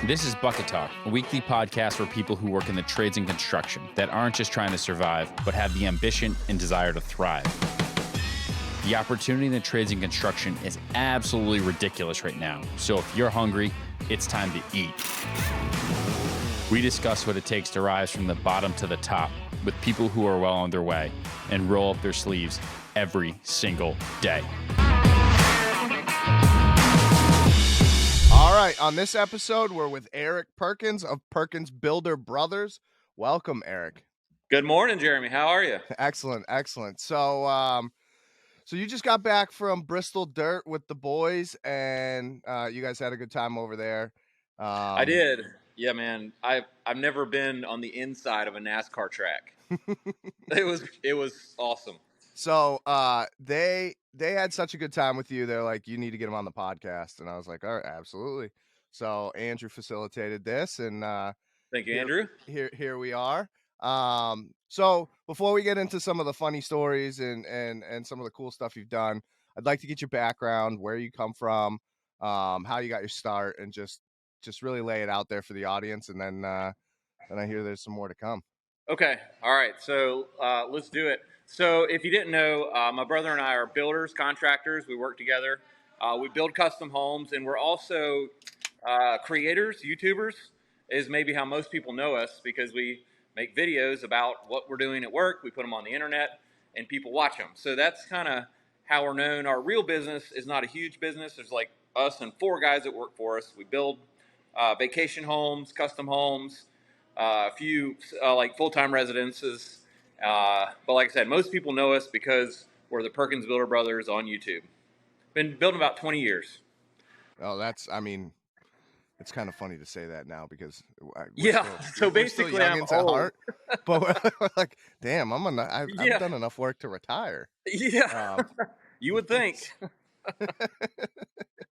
This is Bucket Talk, a weekly podcast for people who work in the trades and construction that aren't just trying to survive, but have the ambition and desire to thrive. The opportunity in the trades and construction is absolutely ridiculous right now. So if you're hungry, it's time to eat. We discuss what it takes to rise from the bottom to the top with people who are well on their way and roll up their sleeves every single day. All right, on this episode, we're with Erik Perkins of Perkins Builder Brothers. Welcome, Erik. Good morning, Jeremy. How are you? Excellent. So you just got back from Bristol Dirt with the boys, and you guys had a good time over there. I did. Yeah, man. I've never been on the inside of a NASCAR track. It was awesome. So they had such a good time with you. They're like, you need to get them on the podcast, and I was like, all right, absolutely. So Andrew facilitated this, and thank you, Andrew. Here we are. So before we get into some of the funny stories and some of the cool stuff you've done, I'd like to get your background, where you come from, how you got your start, and just really lay it out there for the audience, and then I hear there's some more to come. Okay. All right. So let's do it. So if you didn't know, my brother and I are builders, contractors. We work together. We build custom homes, and we're also creators, YouTubers, is maybe how most people know us, because we make videos about what we're doing at work. We put them on the internet, and people watch them. So that's kind of how we're known. Our real business is not a huge business. There's like us and 4 guys that work for us. We build vacation homes, custom homes, a few like full-time residences. But like I said, most people know us because we're the Perkins Builder Brothers on YouTube. Been building about 20 years. Oh, it's kind of funny to say that now because so basically we're young I'm old. Heart, but we're like, damn, I've done enough work to retire. Yeah, you would think.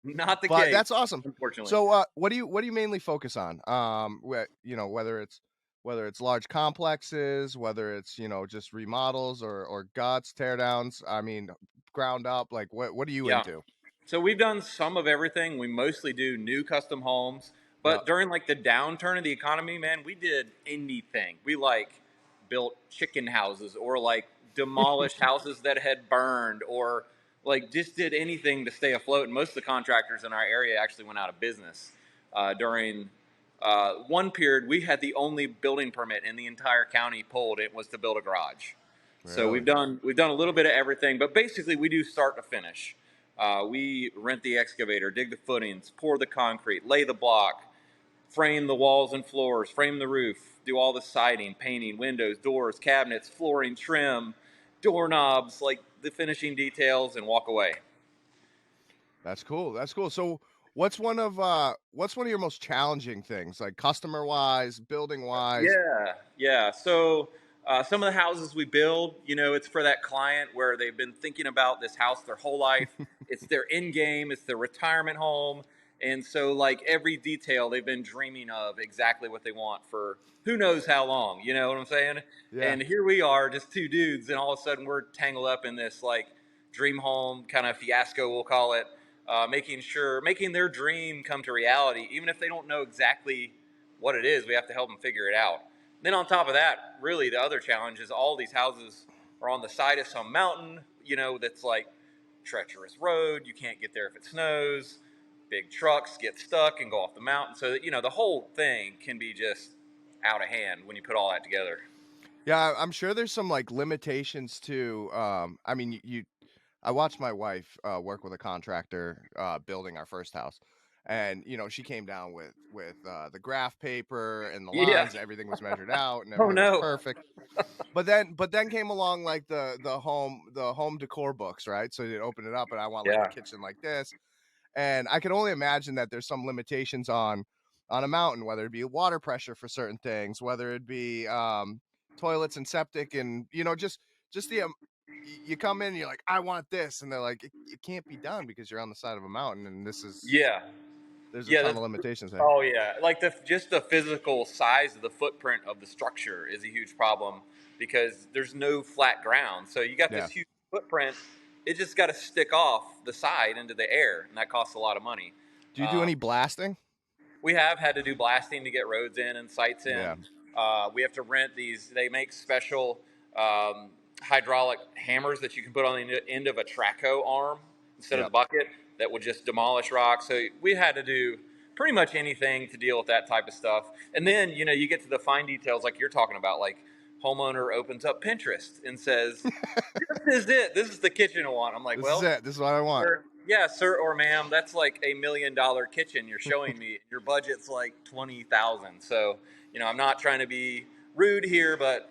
Not the case. But that's awesome. Unfortunately. So, what do you mainly focus on? Whether it's large complexes, whether it's just remodels or guts, teardowns. I mean, ground up. Like, what are you into? So we've done some of everything. We mostly do new custom homes, but during like the downturn of the economy, man, we did anything. We like built chicken houses or like demolished houses that had burned, or like just did anything to stay afloat. And most of the contractors in our area actually went out of business during one period. We had the only building permit in the entire county pulled. It was to build a garage. Really? So we've done a little bit of everything, but basically we do start to finish. We rent the excavator, dig the footings, pour the concrete, lay the block, frame the walls and floors, frame the roof, do all the siding, painting, windows, doors, cabinets, flooring, trim, doorknobs, like the finishing details, and walk away. That's cool. So what's one of your most challenging things, like customer wise, building wise? Yeah. So some of the houses we build, it's for that client where they've been thinking about this house their whole life. It's their end game. It's their retirement home. And so like every detail they've been dreaming of exactly what they want for who knows how long, you know what I'm saying? Yeah. And here we are, just 2 dudes, and all of a sudden we're tangled up in this like dream home kind of fiasco, we'll call it, making their dream come to reality. Even if they don't know exactly what it is, we have to help them figure it out. Then on top of that, really the other challenge is all these houses are on the side of some mountain, that's like treacherous road. You can't get there if it snows. Big trucks get stuck and go off the mountain. So, the whole thing can be just out of hand when you put all that together. Yeah, I'm sure there's some like limitations to, I watched my wife work with a contractor building our first house. And, she came down with the graph paper and the lines, and everything was measured out and everything was perfect. But then came along like the home decor books, right? So you open it up and I want like a kitchen like this. And I can only imagine that there's some limitations on a mountain, whether it be water pressure for certain things, whether it be toilets and septic, and just the you come in and you're like, I want this, and they're like, it can't be done because you're on the side of a mountain, and this is there's a ton of limitations there. Oh yeah, like just the physical size of the footprint of the structure is a huge problem because there's no flat ground. So you got this huge footprint. It just got to stick off the side into the air, and that costs a lot of money. Do you do any blasting? we have had to do blasting to get roads in and sites in. Yeah. We have to rent these. They make special hydraulic hammers that you can put on the end of a traco arm instead of Yep. the bucket that will just demolish rocks. So we had to do pretty much anything to deal with that type of stuff. And then, you get to the fine details like you're talking about, like homeowner opens up Pinterest and says, this is it. This is the kitchen I want. I'm like, This is well, it. This is what I want. sir, yeah, sir or ma'am, that's like $1 million kitchen you're showing me. Your budget's like 20,000. So, I'm not trying to be rude here, but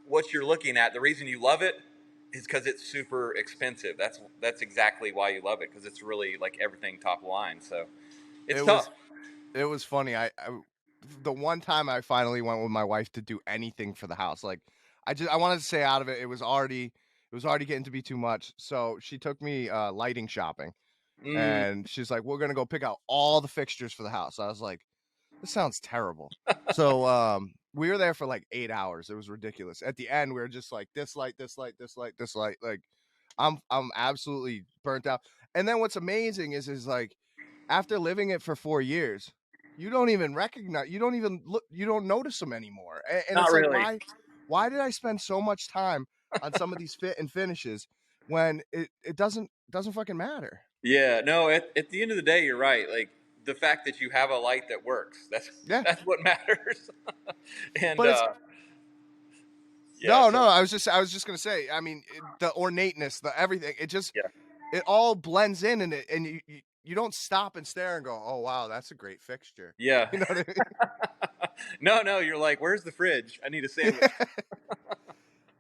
what you're looking at, the reason you love it is because it's super expensive. That's exactly why you love it, because it's really like everything top line. So it's tough. It was funny. I the one time I finally went with my wife to do anything for the house, like I wanted to stay out of it. It was already getting to be too much. So she took me lighting shopping, Mm, and she's like, "We're gonna go pick out all the fixtures for the house." I was like, "This sounds terrible." So we were there for like 8 hours. It was ridiculous. At the end, we were just like, this light, this light, this light, this light. Like, I'm absolutely burnt out. And then what's amazing is like, after living it for 4 years, you don't even recognize, you don't even look, you don't notice them anymore. And not it's like, really. why did I spend so much time on some of these fit and finishes when it doesn't fucking matter? Yeah, no, at the end of the day, you're right. Like the fact that you have a light that works, that's Yeah. that's what matters. And But it's yeah, no, so I was just gonna say. I mean, the ornateness, the everything. yeah. It all blends in, and you don't stop and stare and go, "Oh wow, that's a great fixture." Yeah. You know what I No, you're like, where's the fridge? I need a mean? sandwich.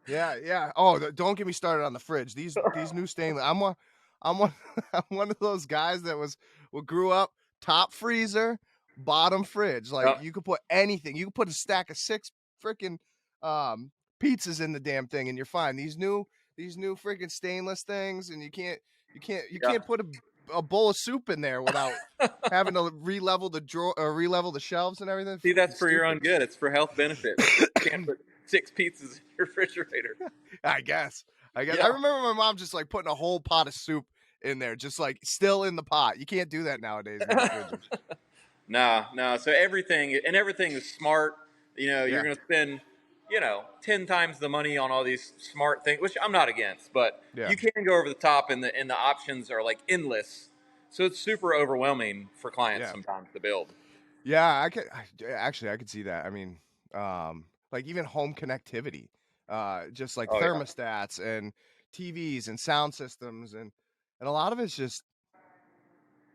Yeah. Oh, don't get me started on the fridge. These new stainless. I'm one I'm one of those guys that grew up top freezer, bottom fridge. Like Yep. you could put anything. You could put a stack of 6 freaking pizzas in the damn thing and you're fine. These new freaking stainless things, and you Yeah. can't put a bowl of soup in there without having to re-level the drawer or re-level the shelves and everything. See, Fucking that's for your own stupid. good. It's for health benefits. You can't put 6 pizzas in your refrigerator. I guess. I Yeah. remember my mom just like putting a whole pot of soup in there, just like still in the pot. You can't do that nowadays with the fridges. No. So everything is smart. You're Yeah. going to spend, 10 times the money on all these smart things, which I'm not against, but Yeah. you can go over the top, and the options are like endless. So it's super overwhelming for clients Yeah. sometimes to build. Yeah, I could see that. I mean, like even home connectivity, just like Oh yeah. thermostats and TVs and sound systems, and a lot of it's just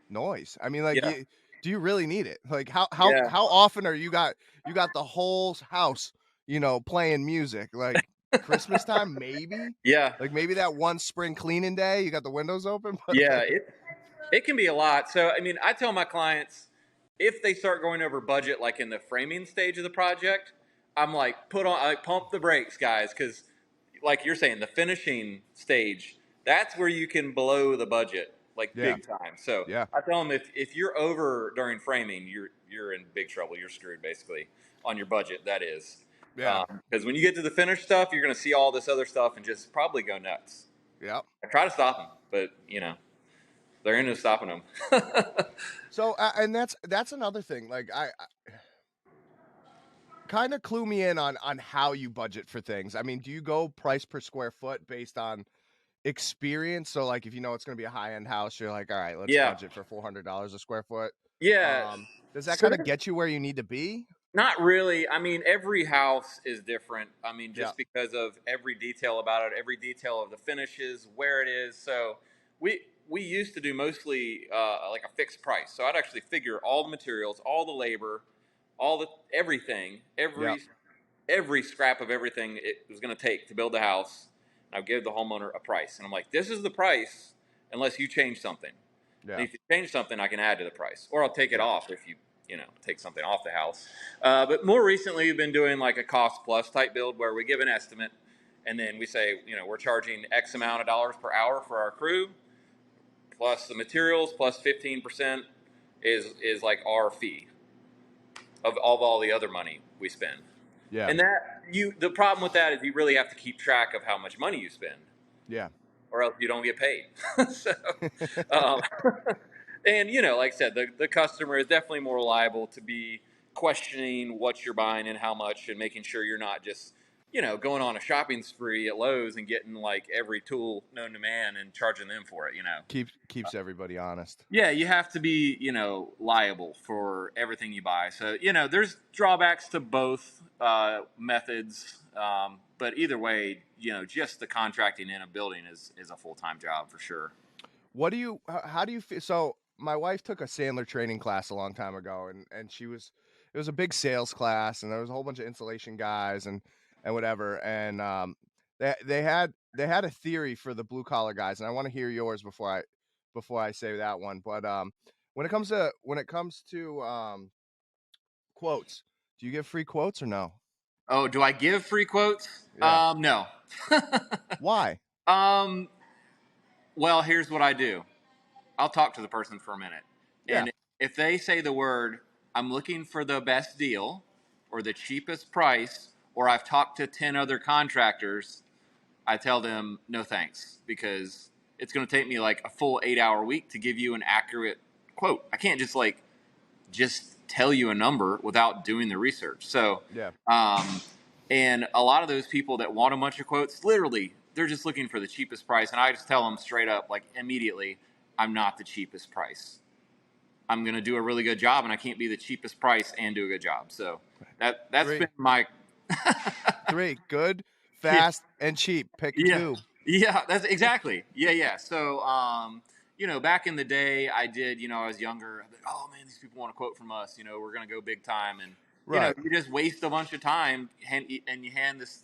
noise. I mean, like Yeah. do you really need it? Like how Yeah. often are you got the whole house, playing music? Like Christmas time, maybe? Yeah. Like maybe that one spring cleaning day, you got the windows open, but Yeah. like It can be a lot. So, I mean, I tell my clients, if they start going over budget, like in the framing stage of the project, I'm like, pump the brakes, guys, because, like you're saying, the finishing stage, that's where you can blow the budget like yeah. big time. So, Yeah. I tell them, if you're over during framing, you're in big trouble. You're screwed basically on your budget. That is, Yeah. because when you get to the finished stuff, you're going to see all this other stuff and just probably go nuts. Yeah. I try to stop them, but there ain't no stopping them. So and that's another thing. Like I kind of clue me in on how you budget for things. I mean, do you go price per square foot based on experience? So like if you know it's going to be a high-end house, you're like, all right, let's Yeah. budget for $400 a square foot. Yeah. Does that So kind of get you where you need to be? not really. I mean, every house is different. I mean, Yeah. just because of every detail about it, every detail of the finishes, where it is. So we used to do mostly like a fixed price. So I'd actually figure all the materials, all the labor, all the everything, Yeah. every scrap of everything it was going to take to build the house. And I'd give the homeowner a price, and I'm like, this is the price unless you change something. And Yeah. if you change something, I can add to the price, or I'll take it Yeah. off if you take something off the house. But more recently, we've been doing like a cost plus type build where we give an estimate, and then we say, we're charging X amount of dollars per hour for our crew, plus the materials, plus 15% is like our fee of all the other money we spend. Yeah. And the problem with that is you really have to keep track of how much money you spend, Yeah. or else you don't get paid. So, um, And, like I said, the customer is definitely more liable to be questioning what you're buying and how much, and making sure you're not just, going on a shopping spree at Lowe's and getting like every tool known to man and charging them for it. Keeps everybody honest. Yeah, you have to be, liable for everything you buy. So, there's drawbacks to both methods. But either way, just the contracting in a building is a full-time job for sure. How do you feel? So my wife took a Sandler training class a long time ago, and it was a big sales class, and there was a whole bunch of installation guys and whatever. And they had a theory for the blue collar guys, and I want to hear yours before I say that one. But when it comes to quotes, do you give free quotes or no? Oh, do I give free quotes? Yeah. No. Why? Well, here's what I do. I'll talk to the person for a minute. Yeah. And if they say the word, I'm looking for the best deal or the cheapest price, or I've talked to 10 other contractors, I tell them no thanks, because it's going to take me like a full 8-hour week to give you an accurate quote. I can't just tell you a number without doing the research. So, Yeah. and a lot of those people that want a bunch of quotes, literally, they're just looking for the cheapest price. And I just tell them straight up, like immediately, I'm not the cheapest price. I'm going to do a really good job, and I can't be the cheapest price and do a good job. So that's been my 3 good, fast, and cheap. Pick 2. Yeah, that's exactly. Yeah. So, back in the day, I did. I was younger. I thought, oh man, these people want a quote from us. We're going to go big time, and Right. you just waste a bunch of time, and you hand this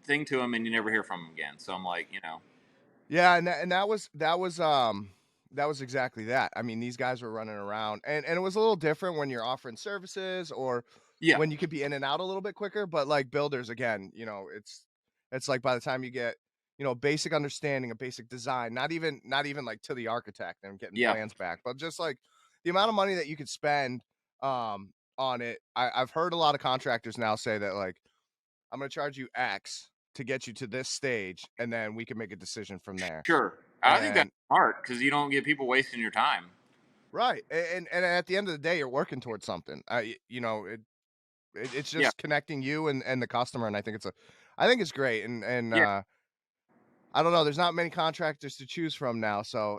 thing to them, and you never hear from them again. So I'm like, Yeah, and that was exactly that. I mean, these guys were running around, and it was a little different when you're offering services, or yeah, when you could be in and out a little bit quicker. But like builders, again, it's like by the time you get, a basic understanding, a basic design, not even like to the architect and getting Yeah. plans back, but just like the amount of money that you could spend on it. I've heard a lot of contractors now say that, like, I'm going to charge you X to get you to this stage, and then we can make a decision from there. Sure. I think that's smart, because you don't get people wasting your time. Right. And at the end of the day, you're working towards something. It's just connecting you and the customer, and I think it's great. And I don't know, there's not many contractors to choose from now, so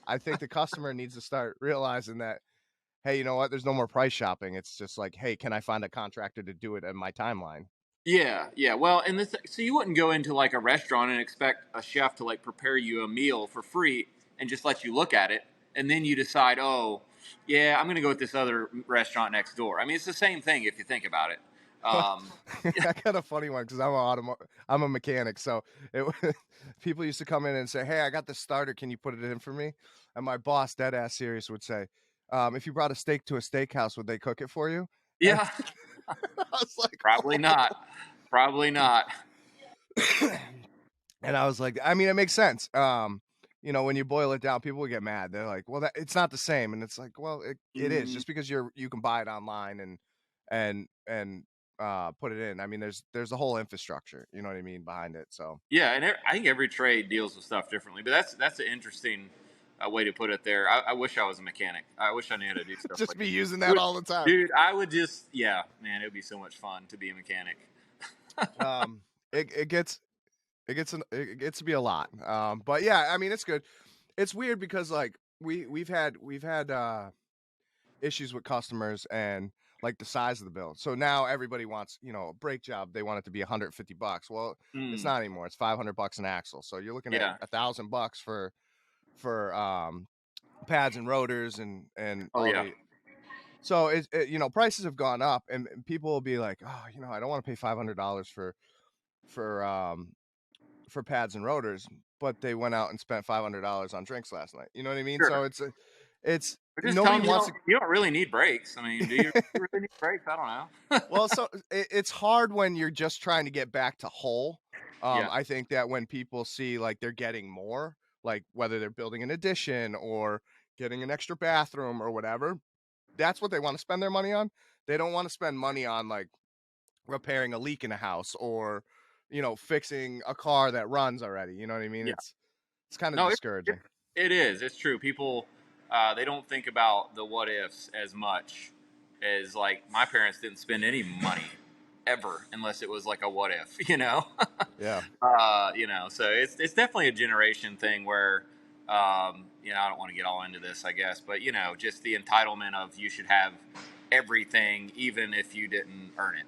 I think the customer needs to start realizing that, hey, you know what? There's no more price shopping. It's just like, hey, can I find a contractor to do it in my timeline? Yeah. Well, and so you wouldn't go into like a restaurant and expect a chef to like prepare you a meal for free and just let you look at it, and then you decide, oh, yeah, I'm going to go with this other restaurant next door. I mean, it's the same thing if you think about it. I got a funny one, because I'm a mechanic, so people used to come in and say, "Hey, I got this starter. Can you put it in for me?" And my boss, dead ass serious, would say, "If you brought a steak to a steakhouse, would they cook it for you?" Yeah. I was like, Probably not. Probably not. And I was like, I mean, it makes sense. When you boil it down, people will get mad. They're like, well, it's not the same. And it's like, well, it is, just because you can buy it online and put it in. I mean, there's a whole infrastructure, you know what I mean, behind it. So Yeah, and I think every trade deals with stuff differently, but that's an interesting way to put it there. I wish I was a mechanic. I wish I knew how to do stuff. just like be using that all the time. Dude, I would just, man, it would be so much fun to be a mechanic. It gets to be a lot. But yeah, I mean, it's good. It's weird because, like, we've had issues with customers and like the size of the bill. So now everybody wants, a brake job. They want it to be $150. Well, it's not anymore. It's $500 an axle. So you're looking at $1,000 for pads and rotors and all the. So prices have gone up, and people will be like, oh, I don't want to pay $500 for pads and rotors, but they went out and spent $500 on drinks last night. You know what I mean? Sure. So it's just nobody wants to. You don't really need brakes. I mean, do you really need brakes? I don't know. Well, so it's hard when you're just trying to get back to whole. I think that when people see like they're getting more, like whether they're building an addition or getting an extra bathroom or whatever, that's what they want to spend their money on. They don't want to spend money on like repairing a leak in a house or fixing a car that runs already. You know what I mean? Yeah. It's kind of discouraging. It is. It's true. People, they don't think about the what ifs as much as like my parents didn't spend any money ever unless it was like a what if, you know. Yeah. You know, so it's definitely a generation thing where, you know, I don't want to get all into this, I guess, but you know, just the entitlement of you should have everything, even if you didn't earn it,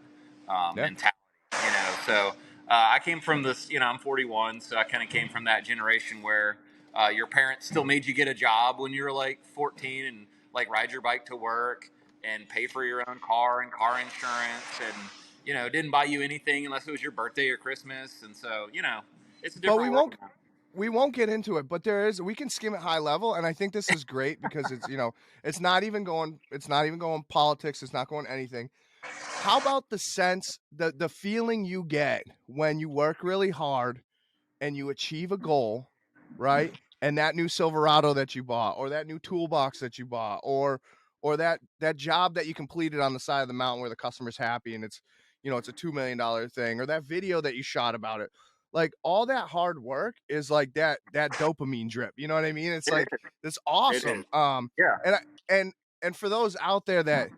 Yeah. mentality. You know, so I came from this. You know, I'm 41, so I kind of came from that generation where your parents still made you get a job when you were like 14 and like ride your bike to work and pay for your own car and car insurance and you know, didn't buy you anything unless it was your birthday or Christmas. And so, you know, it's a But different world now. we won't get into it, but we can skim it high level, and I think this is great because it's, you know, it's not even going politics, it's not going anything. How about the sense, the feeling you get when you work really hard and you achieve a goal, right? And that new Silverado that you bought, or that new toolbox that you bought, or that job that you completed on the side of the mountain where the customer's happy and it's, you know, it's a $2 million thing, or that video that you shot about it. Like all that hard work is like that dopamine drip. You know what I mean? It's It like is. it's It is. awesome. Yeah. And and for those out there that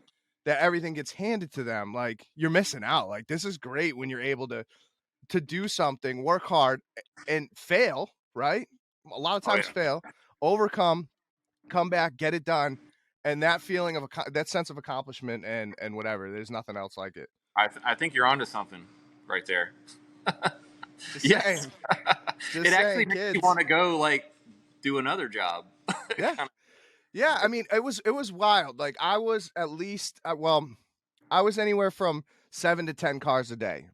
everything gets handed to them, like you're missing out. Like this is great when you're able to do something, work hard, and fail, right? A lot of Oh, times yeah. fail, overcome, come back, get it done, and that feeling of that sense of accomplishment and whatever. There's nothing else like it. I think you're onto something right there. Just Yes. saying, It just actually saying, makes you kids. want to go like do another job. Yeah, Kind yeah. I mean, it was wild. Like I was at least I was anywhere from 7 to 10 cars a day,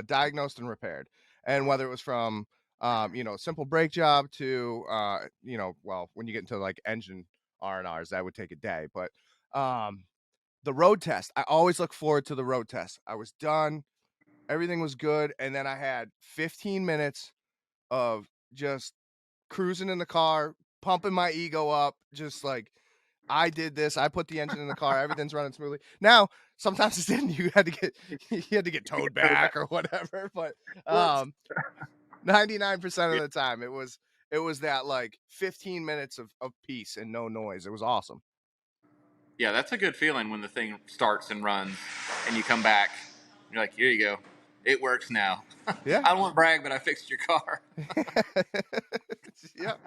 diagnosed and repaired, and whether it was from you know, simple brake job to you know, well, when you get into like engine R&Rs, that would take a day. But um, the road test, I always look forward to the road test. I was done, everything was good, and then I had 15 minutes of just cruising in the car, pumping my ego up, just like I did this. I put the engine in the car. Everything's running smoothly. Now, sometimes it didn't. You had to get towed of back or whatever. But whoops. 99% of Yeah. the time, it was that like 15 minutes of peace and no noise. It was awesome. Yeah, that's a good feeling when the thing starts and runs and you come back. You're like, here you go. It works now. Yeah. I don't want to brag, but I fixed your car. Yep.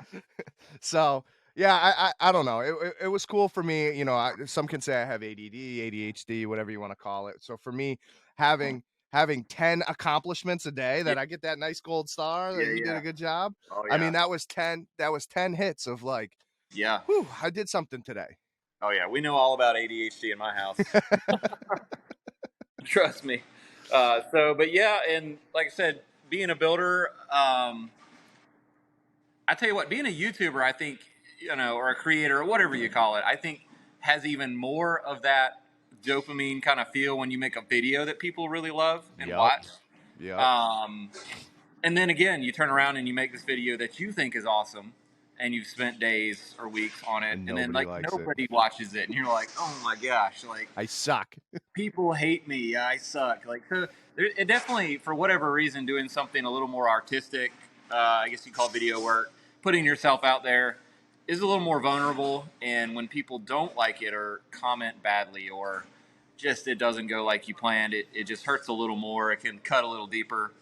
So yeah, I don't know. It was cool for me. You know, some can say I have ADD, ADHD, whatever you want to call it. So for me, having 10 accomplishments a day that Yeah. I get that nice gold star that Yeah. you did Yeah. a good job. Oh, I mean, yeah. that was 10 hits of like, Yeah. whew, I did something today. Oh, yeah. We know all about ADHD in my house. Trust me. But yeah, and like I said, being a builder, I tell you what, being a YouTuber, I think, you know, or a creator or whatever you call it, I think has even more of that dopamine kind of feel when you make a video that people really love and Yep. watch. Yep. Um, and then again, you turn around and you make this video that you think is awesome, and you've spent days or weeks on it, And and then nobody like likes it. nobody watches it, and you're like, oh my gosh, like I suck. people hate me. I suck. Like, so it definitely, for whatever reason, doing something a little more artistic, I guess you call video work, putting yourself out there is a little more vulnerable. And when people don't like it or comment badly or just it doesn't go like you planned, it just hurts a little more. It can cut a little deeper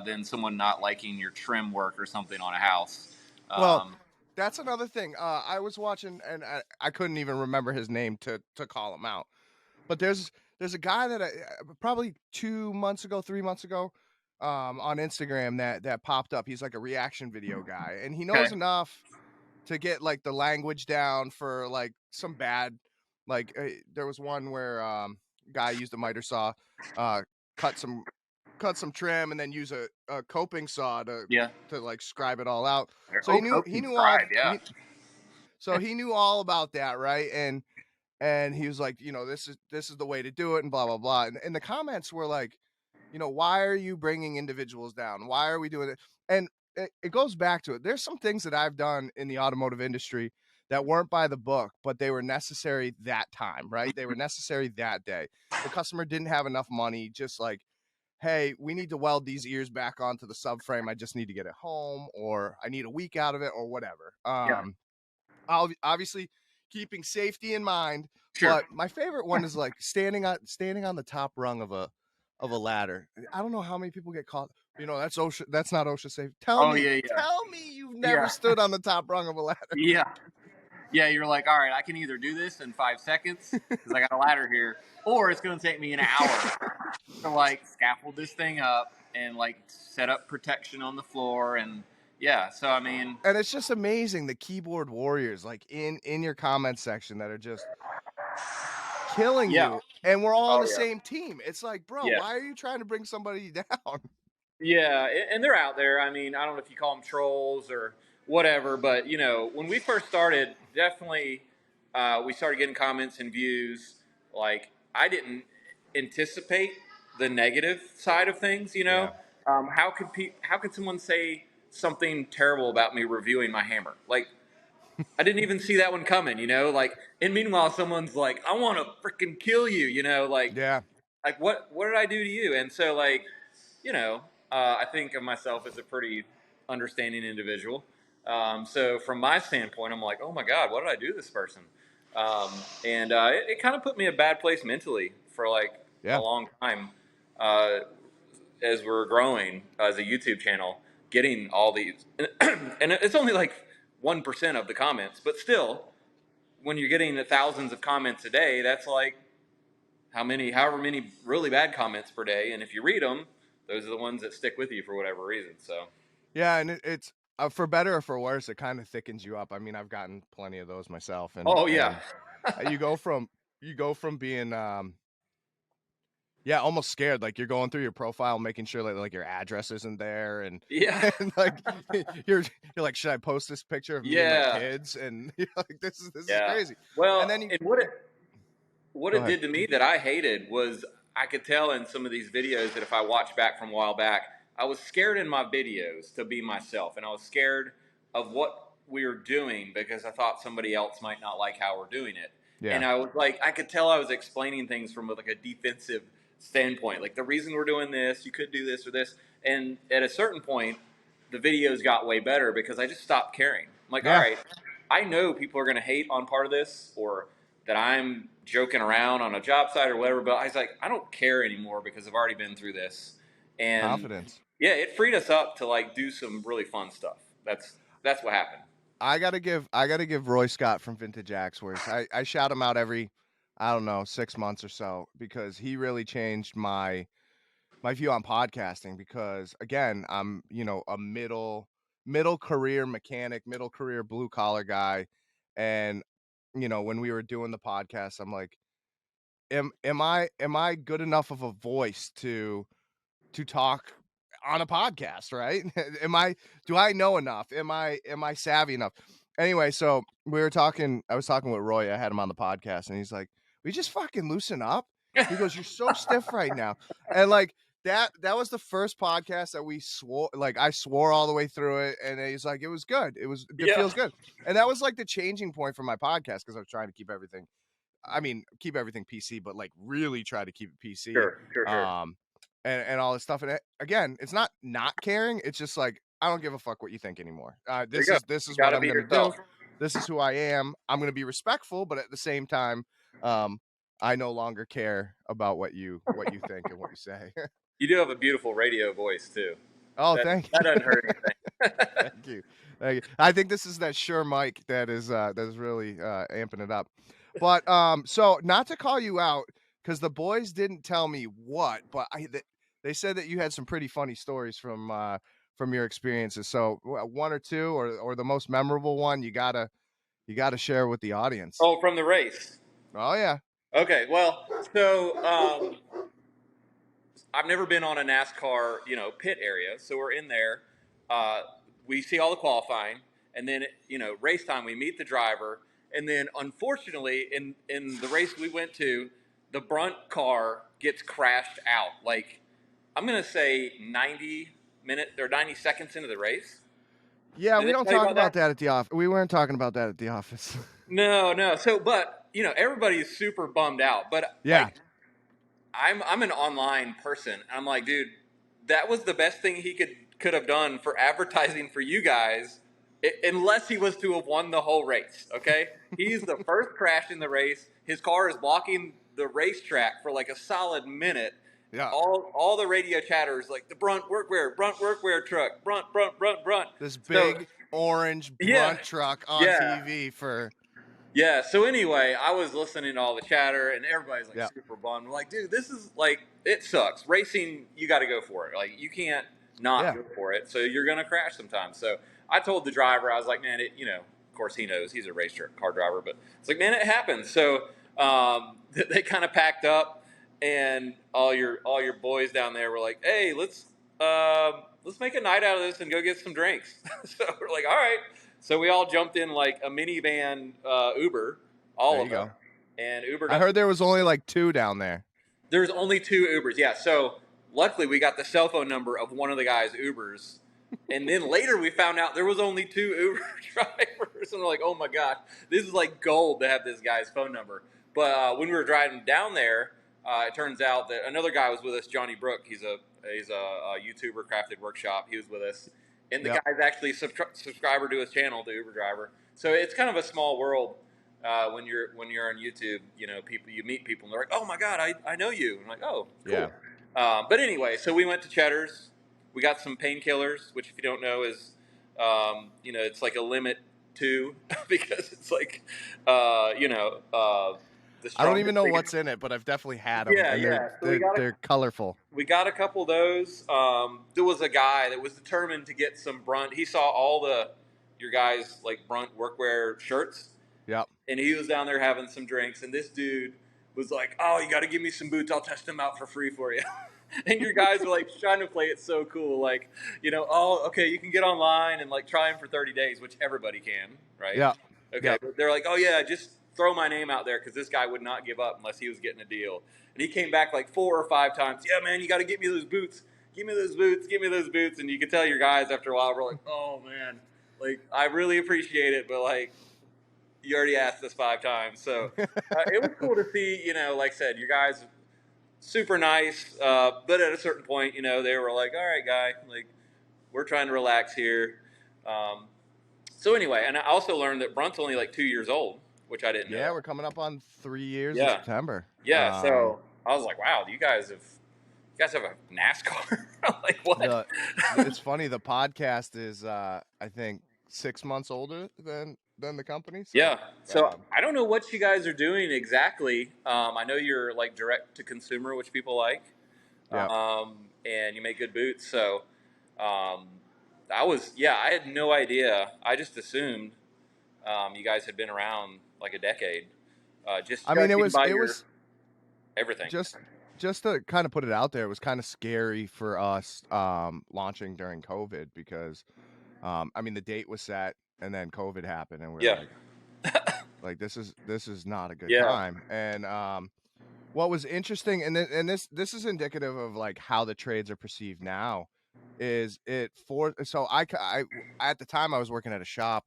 than someone not liking your trim work or something on a house. Well, Um, that's another thing. I was watching, and I couldn't even remember his name to call him out. But there's a guy that I probably 2 months ago, 3 months ago, on Instagram that popped up. He's like a reaction video guy, and he okay. knows enough to get like the language down for like some bad, like there was one where guy used a miter saw, uh, cut some trim, and then use a coping saw Yeah. to like scribe it all out. So Oh, he coaching knew all scribe. Yeah. so he knew all about that, right? And he was like, you know, this is the way to do it, and blah blah blah. And the comments were like, you know, why are you bringing individuals down? Why are we doing it? And it goes back to it. There's some things that I've done in the automotive industry that weren't by the book, but they were necessary that time, right? They were necessary that day. The customer didn't have enough money, just like hey, we need to weld these ears back onto the subframe. I just need to get it home, or I need a week out of it, or whatever. Yeah. Obviously keeping safety in mind. Sure. But my favorite one is like standing on the top rung of a ladder. I don't know how many people get caught. That's OSHA. That's not OSHA safe. Tell Oh, me yeah. you've never Yeah. stood on the top rung of a ladder. Yeah. Yeah, you're like, all right, I can either do this in 5 seconds because I got a ladder here, or it's going to take me an hour to like scaffold this thing up and like set up protection on the floor. And yeah, so I mean, And it's just amazing, the keyboard warriors like in your comment section that are just killing yeah. you, and we're all on Oh, the yeah. same team. It's like, bro, Yeah. why are you trying to bring somebody down? Yeah, and they're out there. I mean, I don't know if you call them trolls or whatever, but when we first started, definitely we started getting comments and views. Like, I didn't anticipate the negative side of things. Yeah. How could someone say something terrible about me reviewing my hammer? Like, I didn't even see that one coming. Like, and meanwhile, someone's like, "I want to freaking kill you." Like, Yeah. what did I do to you? And so like, I think of myself as a pretty understanding individual. So from my standpoint, I'm like, oh my God, what did I do to this person? And it kind of put me in a bad place mentally for like a Yeah. long time uh, as we're growing as a YouTube channel, getting all these, and it's only like 1% of the comments, but still, when you're getting thousands of comments a day, that's like however many really bad comments per day, and if you read them, those are the ones that stick with you for whatever reason. So Yeah, and it's for better or for worse, it kind of thickens you up. I mean, I've gotten plenty of those myself, and oh yeah. you go from being almost scared, like you're going through your profile, making sure that like your address isn't there, and Yeah. and like you're like, should I post this picture of me and Yeah. my kids? And you're like, this is Yeah. crazy. Well, And then you what Go it ahead. did to me that I hated was I could tell in some of these videos that if I watched back from a while back, I was scared in my videos to be myself, and I was scared of what we were doing because I thought somebody else might not like how we're doing it. And Yeah. I was like, I could tell I was explaining things from like a defensive standpoint, like the reason we're doing this, you could do this or this. And at a certain point, the videos got way better because I just stopped caring. I'm like, all Yeah. right, I know people are going to hate on part of this, or that I'm joking around on a job site or whatever, but I was like, I don't care anymore because I've already been through this. And Confidence. yeah, it freed us up to like do some really fun stuff. That's what happened. I gotta give Roy Scott from Vintage Axewares. I shout him out every, I don't know, 6 months or so, because he really changed my view on podcasting. Because again, I'm a middle career mechanic, middle career blue collar guy, and when we were doing the podcast, I'm like, am I good enough of a voice to talk on a podcast, right? Do I know enough? Am I savvy enough? Anyway, so I was talking with Roy, I had him on the podcast, and he's like, we just fucking loosen up. He goes, you're so stiff right now. And like that was the first podcast that we swore, like I swore all the way through it, and he's like, it was good. It Yeah. feels good. And that was like the changing point for my podcast, because I was trying to keep everything PC, but like really try to keep it PC. Sure. And all this stuff. And again, it's not caring. It's just like, I don't give a fuck what you think anymore. This you go. is You what gotta I'm be going to do. yourself. This is who I am. I'm going to be respectful, but at the same time, I no longer care about what you think and what you say. You do have a beautiful radio voice too. Oh, That thank you. doesn't hurt anything. Thank you. Thank you. I think this is that Shure mic that is really amping it up. But so not to call you out, because the boys didn't tell me what, but they said that you had some pretty funny stories from your experiences. So one or two, or the most memorable one, you gotta share with the audience. Oh, from the race. Oh yeah. Okay, well, so I've never been on a NASCAR, pit area. So we're in there. We see all the qualifying, and then race time. We meet the driver, and then unfortunately, in the race we went to, the BRUNT car gets crashed out. Like, I'm gonna say 90 seconds into the race. Yeah, Did we they don't tell you talk about about that at the office. We weren't talking about that at the office. No. So, but everybody's super bummed out. But Yeah. like, I'm an online person. I'm like, dude, that was the best thing he could have done for advertising for you guys, unless he was to have won the whole race. Okay, he's the first crash in the race. His car is blocking the racetrack for like a solid minute. Yeah. All the radio chatters like the Brunt Workwear truck, Brunt. This So big orange yeah, Brunt truck on yeah. TV for Yeah, so anyway, I was listening to all the chatter, and everybody's like yeah. super bummed. We're like, dude, this is like, it sucks. Racing, you got to go for it. Like, you can't not Yeah. go for it. So you're gonna crash sometimes. So I told the driver, I was like, man, of course he knows he's a race car driver, but it's like, man, it happens. So they kind of packed up, and all your boys down there were like, hey, let's make a night out of this and go get some drinks. So we're like, all right. So we all jumped in like a minivan Uber, all There of you them, go. and Ubered I up. heard there was only like 2 down there. There's only 2 Ubers, yeah. So luckily we got the cell phone number of one of the guys' Ubers, and then later we found out there was only 2 Uber drivers, and we're like, oh my god, this is like gold to have this guy's phone number. But when we were driving down there, it turns out that another guy was with us, Johnny Brook. He's a YouTuber, Crafted Workshop. He was with us. And the Yep. guy's actually subscriber to his channel, the Uber driver. So it's kind of a small world when you're on YouTube. You know, you meet people and they're like, "Oh my God, I know you." And I'm like, "Oh, cool." Yeah. But anyway, so we went to Cheddar's. We got some painkillers, which if you don't know is, it's like a limit 2 because it's like, the I don't even strongest know they can- what's in it, but I've definitely had them. Yeah, and yeah. So we got they're colorful. we got a couple of those. There was a guy that was determined to get some Brunt. He saw all your guys like Brunt Workwear shirts, Yep. and he was down there having some drinks. And this dude was like, "Oh, you got to give me some boots. I'll test them out for free for you." And your guys were like trying to play it so cool, like, oh, okay, you can get online and like try them for 30 days, which everybody can, right? Yeah. Okay, Yep. but they're like, oh yeah, just throw my name out there because this guy would not give up unless he was getting a deal. And he came back like 4 or 5 times. Yeah, man, you got to get me those boots. Give me those boots. Give me those boots. And you could tell your guys after a while were like, oh man, like I really appreciate it, but like you already asked this 5 times. So it was cool to see. Like I said, you guys super nice. But at a certain point, they were like, all right, guy, like we're trying to relax here. So anyway, and I also learned that Brunt's only like 2 years old, which I didn't know. Yeah, we're coming up on 3 years in Yeah. September. Yeah, so I was like, wow, you guys have a NASCAR? Like what? It's funny. The podcast is, I think, 6 months older than the company. So, Yeah. So I don't know what you guys are doing exactly. I know you're like direct to consumer, which people like. Yeah. And you make good boots. So I had no idea. I just assumed you guys had been around like a decade. I mean, it was everything. Just to kind of put it out there, it was kind of scary for us launching during COVID because, I mean, the date was set and then COVID happened and we were like, this is not a good time. And what was interesting, and this is indicative of like how the trades are perceived now, is I at the time I was working at a shop,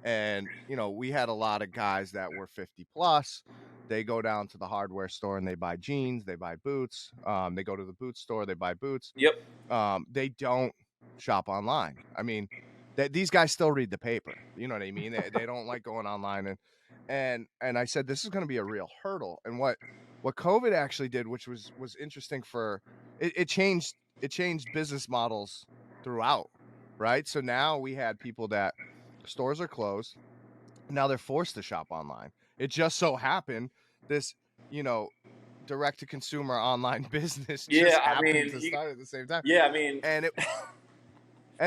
and we had a lot of guys that were 50 plus. They go down to the hardware store and they buy jeans, they buy boots. They go to the boot store, they buy boots. Yep. They don't shop online. I mean, these guys still read the paper. You know what I mean? They don't like going online. And I said, this is going to be a real hurdle. And what COVID actually did, which was interesting it changed business models throughout, right? So now we had people that stores are closed. Now they're forced to shop online. It just so happened this, direct to consumer online business just happened to start at the same time. Yeah, I mean, and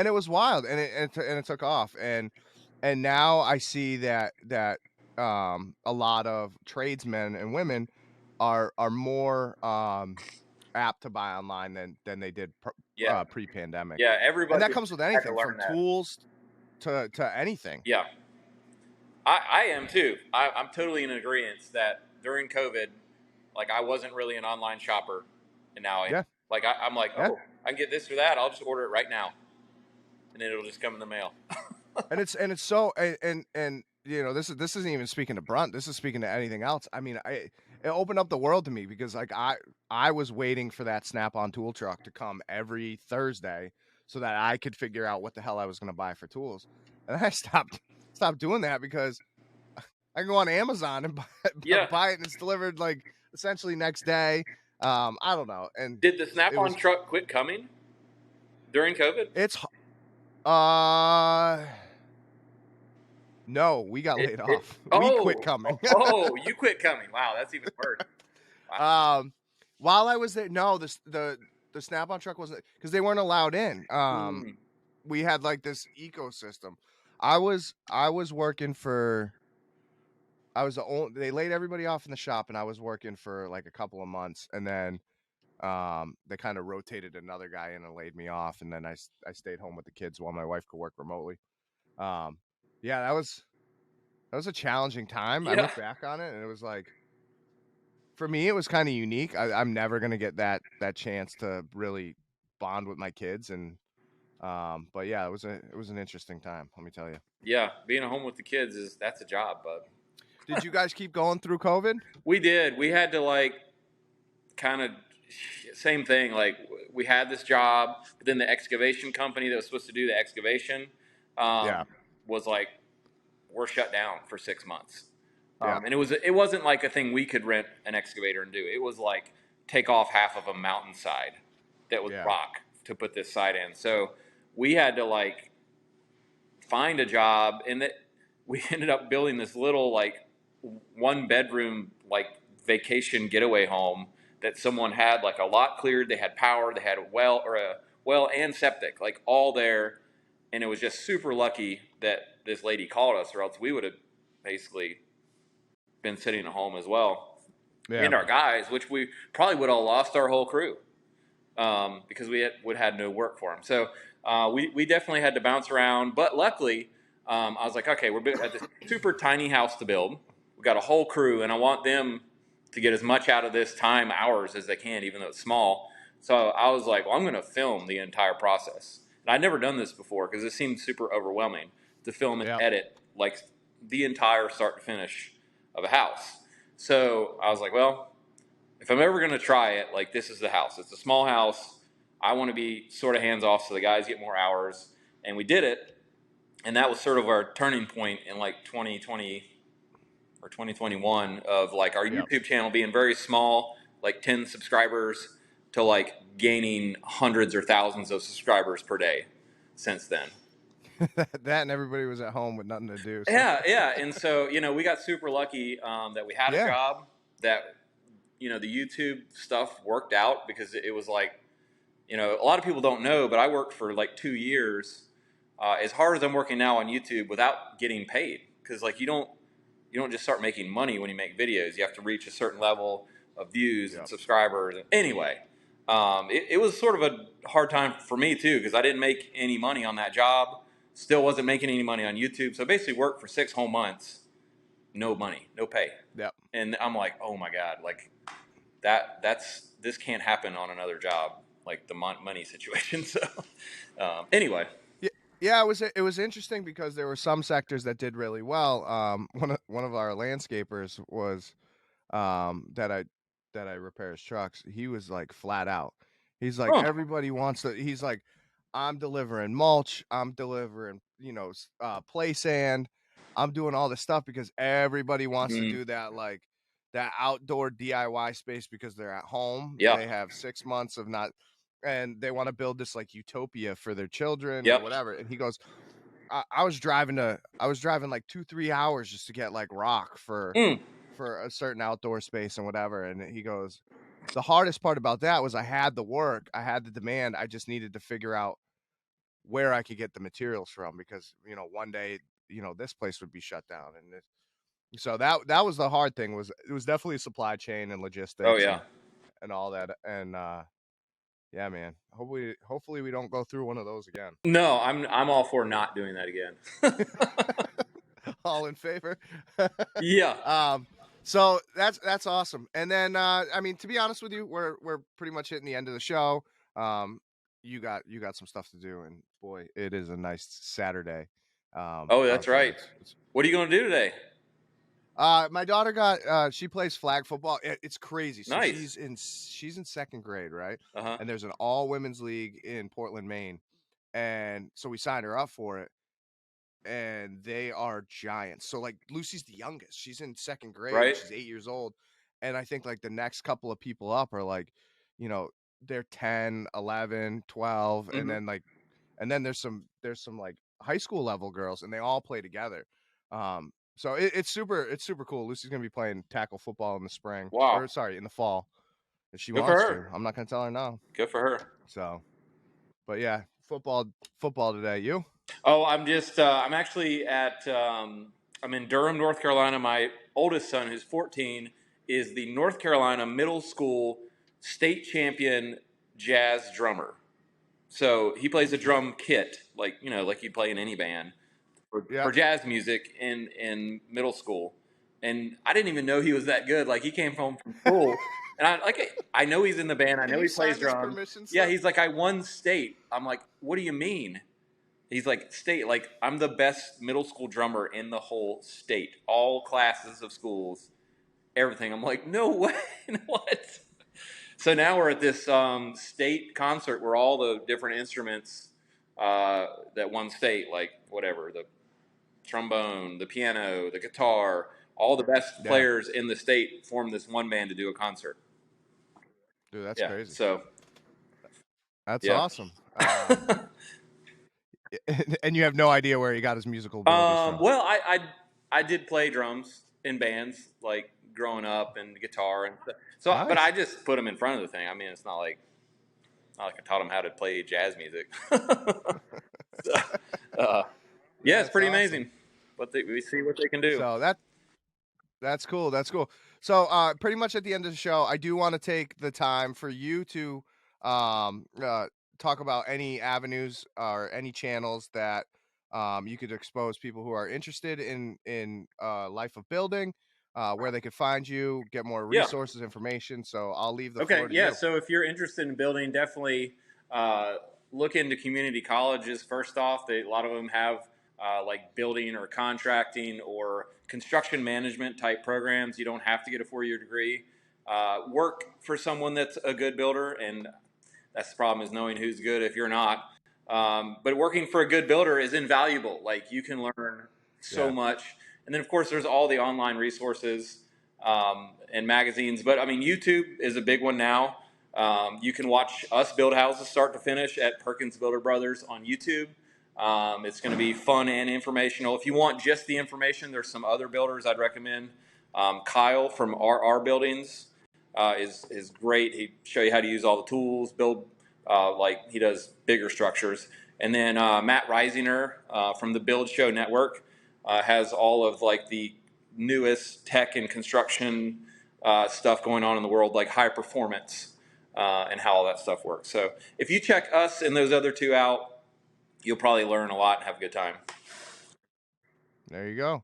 it was wild, and it took off, and now I see that a lot of tradesmen and women are more apt to buy online than they did pre-pandemic. Yeah, everybody. And that comes with anything from tools to anything. Yeah. I am too. I'm totally in agreement that during COVID, like I wasn't really an online shopper, and now I'm like, oh, I can get this or that. I'll just order it right now, and then it'll just come in the mail. and it's so and this isn't even speaking to Brunt. This is speaking to anything else. I mean, it opened up the world to me because like I was waiting for that Snap-on tool truck to come every Thursday so that I could figure out what the hell I was going to buy for tools. And I stopped doing that because I can go on Amazon and Yeah. buy it and it's delivered like essentially next day. I don't know. And Did the it Snap-on was truck quit coming during COVID? it's uh no, we got laid It off. We quit oh, coming. you quit coming. Wow, that's even worse. While I was there, no, the Snap-on truck wasn't because they weren't allowed in. Mm. We had like this ecosystem. I was working for. I was the only. They laid everybody off in the shop, and I was working for like a couple of months, and then they kind of rotated another guy in and laid me off, and then I stayed home with the kids while my wife could work remotely. Um, yeah, that was a challenging time. I Yeah. look back on it, and it was like. For me, it was kind of unique. I'm never gonna get that chance to really bond with my kids, and but yeah, it was an interesting time. Let me tell you. Yeah, being at home with the kids that's a job, bud. Did you guys keep going through COVID? We did. We had to like kind of same thing. Like we had this job, but then the excavation company that was supposed to do the excavation Yeah, was like, we're shut down for 6 months. yeah, And it wasn't like a thing we could rent an excavator and do. It was like take off half of a mountainside that was yeah, rock to put this site in. So we had to like find a job, and that we ended up building this little like 1 bedroom like vacation getaway home that someone had like a lot cleared. They had power, they had a well and septic, like all there. And it was just super lucky that this lady called us, or else we would have basically been sitting at home as well. yeah, And our guys, which we probably would have lost our whole crew because we had no work for them. So we definitely had to bounce around. But luckily, I was like, okay, we're at this super tiny house to build. We got a whole crew, and I want them to get as much out of this time hours as they can, even though it's small. So I was like, well, I'm going to film the entire process. And I'd never done this before because it seemed super overwhelming to film and yeah. edit like the entire start to finish of a house. So I was like, well, if I'm ever going to try it, like this is the house. It's a small house. I want to be sort of hands off so the guys get more hours. And we did it. And that was sort of our turning point in like 2020 or 2021 of like our Yep. YouTube channel being very small, like 10 subscribers, to like gaining hundreds or thousands of subscribers per day since then. That and everybody was at home with nothing to do. So. Yeah. And so, we got super lucky that we had a Yeah. job that, the YouTube stuff worked out because it was like, a lot of people don't know, but I worked for like 2 years, as hard as I'm working now on YouTube without getting paid. Cause like you don't just start making money when you make videos. You have to reach a certain level of views and Yep. subscribers. Anyway, it was sort of a hard time for me too, because I didn't make any money on that job. Still wasn't making any money on YouTube. So I basically worked for 6 whole months, no money, no pay. Yep. And I'm like, oh my God, like this can't happen on another job, like the money situation. So anyway. Yeah, it was interesting because there were some sectors that did really well. One of our landscapers was that I repair his trucks. He was like flat out. He's like Huh. everybody wants to. He's like, I'm delivering mulch. I'm delivering play sand. I'm doing all this stuff because everybody wants to do that like that outdoor DIY space because they're at home. Yeah. They have 6 months of not. And they want to build this like utopia for their children Yep. or whatever. And he goes, I was driving like 2-3 hours just to get like rock for a certain outdoor space and whatever. And he goes, the hardest part about that was I had the work, I had the demand. I just needed to figure out where I could get the materials from because, one day, this place would be shut down. And so that was the hard thing it was definitely supply chain and logistics. Oh yeah. And all that. And, yeah, man. Hopefully we don't go through one of those again. No, I'm all for not doing that again. All in favor? Yeah. So that's awesome. And then I mean, to be honest with you, we're pretty much hitting the end of the show. You got some stuff to do, and boy, it is a nice Saturday. Oh, that's right. It's What are you going to do today? My daughter got she plays flag football. It's crazy. So Nice. she's in second grade, right? Uh-huh. And there's an all women's league in Portland, Maine. And so we signed her up for it. And they are giants. So like Lucy's the youngest. She's in second grade and Right. she's 8 years old. And I think like the next couple of people up are like, you know, they're 10, 11, 12, and Mhm. then there's some like high school level girls and they all play together. So it's super cool. Lucy's gonna be playing tackle football in the spring, Wow. or sorry, in the fall, if she Good for wants to. her. I'm not gonna tell her no. Good for her. So, but yeah, football today. You? Oh, I'm actually I'm in Durham, North Carolina. My oldest son, who's 14, is the North Carolina middle school state champion jazz drummer. So he plays a drum kit, like, like you'd play in any band Yeah. for jazz music in middle school. And I didn't even know he was that good. Like, he came home from school and I know he's in the band. I Can know you he plays sign this drums. permission Yeah, slip? he's like, I won state. I'm like, what do you mean? He's like, state, like, I'm the best middle school drummer in the whole state, all classes of schools, everything. I'm like, no way. What? So now we're at this state concert where all the different instruments that won state, like whatever, the trombone, the piano, the guitar, all the best Yeah, players in the state formed this one band to do a concert. dude, that's Yeah. crazy. So, That's yeah. awesome. And you have no idea where he got his musical abilities from. Well, I did play drums in bands like growing up and guitar and stuff. So, Nice. but I just put them in front of the thing. I mean, it's not like I taught them how to play jazz music. So, yeah, it's That's pretty awesome. amazing. We see what they can do. So that's cool. That's cool. So pretty much at the end of the show, I do want to take the time for you to talk about any avenues or any channels that you could expose people who are interested in life of building, where they could find you, get more Yeah. resources, information. So I'll leave the Okay, floor to yeah. you. So if you're interested in building, definitely look into community colleges. First off, a lot of them have like building or contracting or construction management type programs. You don't have to get a 4-year degree. Work for someone that's a good builder, and that's the problem, is knowing who's good if you're not. But working for a good builder is invaluable. Like, you can learn so Yeah. much. And then, of course, there's all the online resources and magazines. But, I mean, YouTube is a big one now. You can watch us build houses start to finish at Perkins Builder Brothers on YouTube. It's going to be fun and informational. If you want just the information, there's some other builders I'd recommend. Kyle from RR Buildings is great. He show you how to use all the tools, build like he does bigger structures. And then Matt Reisinger from the Build Show Network has all of like the newest tech and construction stuff going on in the world, like high performance and how all that stuff works. So if you check us and those other two out, you'll probably learn a lot and have a good time. There you go.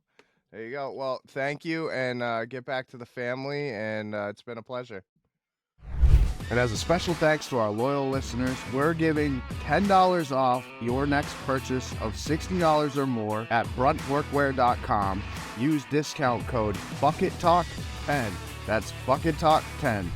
There you go. Well, thank you, and get back to the family, and it's been a pleasure. And as a special thanks to our loyal listeners, we're giving $10 off your next purchase of $60 or more at BRUNTWorkwear.com. Use discount code BucketTalk10. That's BucketTalk10.